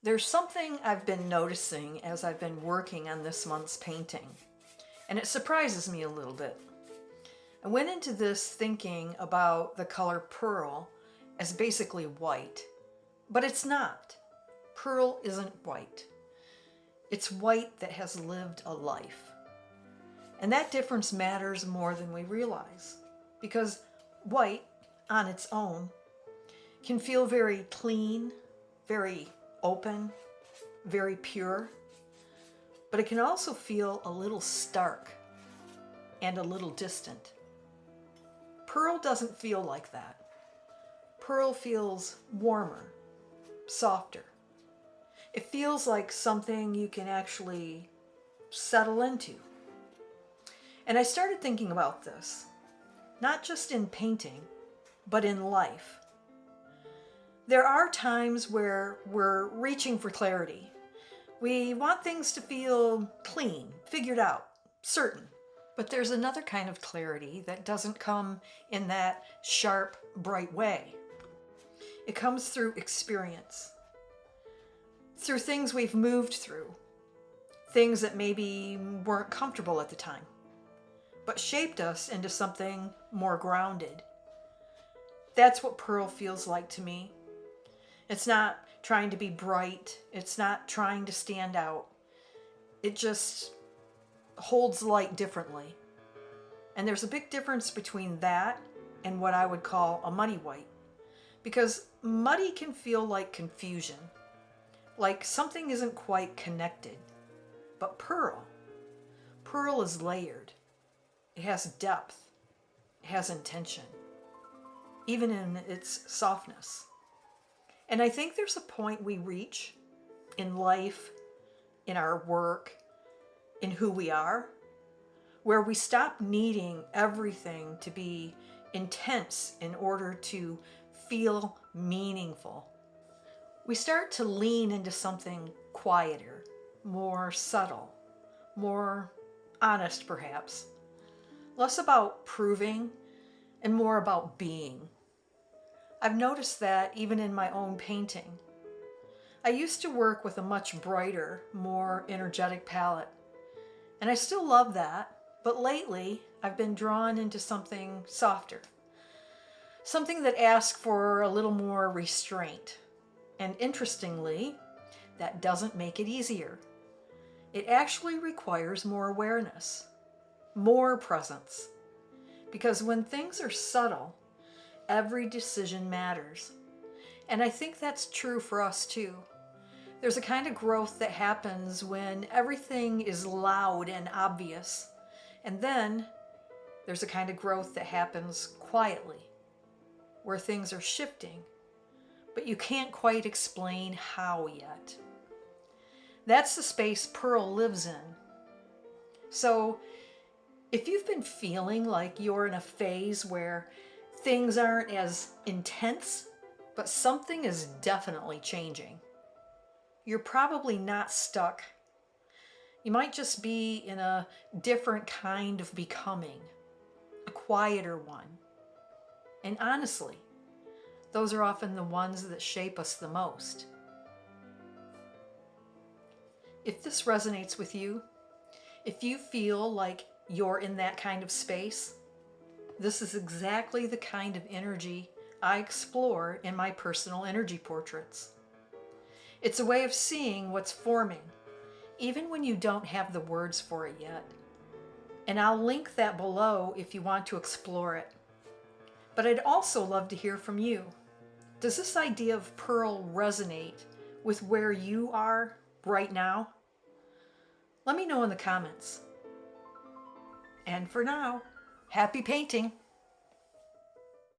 There's something I've been noticing as I've been working on this month's painting, and it surprises me a little bit. I went into this thinking about the color pearl as basically white, but it's not. Pearl isn't white. It's white that has lived a life. And that difference matters more than we realize, because white on its own can feel very clean, very open, very pure, but it can also feel a little stark and a little distant. Pearl doesn't feel like that. Pearl feels warmer, softer. It feels like something you can actually settle into. And I started thinking about this, not just in painting, but in life. There are times where we're reaching for clarity. We want things to feel clean, figured out, certain. But there's another kind of clarity that doesn't come in that sharp, bright way. It comes through experience, through things we've moved through, things that maybe weren't comfortable at the time, but shaped us into something more grounded. That's what pearl feels like to me. It's not trying to be bright. It's not trying to stand out. It just holds light differently. And there's a big difference between that and what I would call a muddy white. Because muddy can feel like confusion, like something isn't quite connected. But pearl is layered. It has depth. It has intention, even in its softness. And I think there's a point we reach in life, in our work, in who we are, where we stop needing everything to be intense in order to feel meaningful. We start to lean into something quieter, more subtle, more honest perhaps, less about proving and more about being. I've noticed that even in my own painting. I used to work with a much brighter, more energetic palette, and I still love that, but lately I've been drawn into something softer, something that asks for a little more restraint. And interestingly, that doesn't make it easier. It actually requires more awareness, more presence, because when things are subtle, every decision matters. And I think that's true for us too. There's a kind of growth that happens when everything is loud and obvious. And then there's a kind of growth that happens quietly, where things are shifting, but you can't quite explain how yet. That's the space pearl lives in. So if you've been feeling like you're in a phase where things aren't as intense, but something is definitely changing, you're probably not stuck. You might just be in a different kind of becoming, a quieter one. And honestly, those are often the ones that shape us the most. If this resonates with you, if you feel like you're in that kind of space, this is exactly the kind of energy I explore in my personal energy portraits. It's a way of seeing what's forming, even when you don't have the words for it yet. And I'll link that below if you want to explore it. But I'd also love to hear from you. Does this idea of pearl resonate with where you are right now? Let me know in the comments. And for now, happy painting!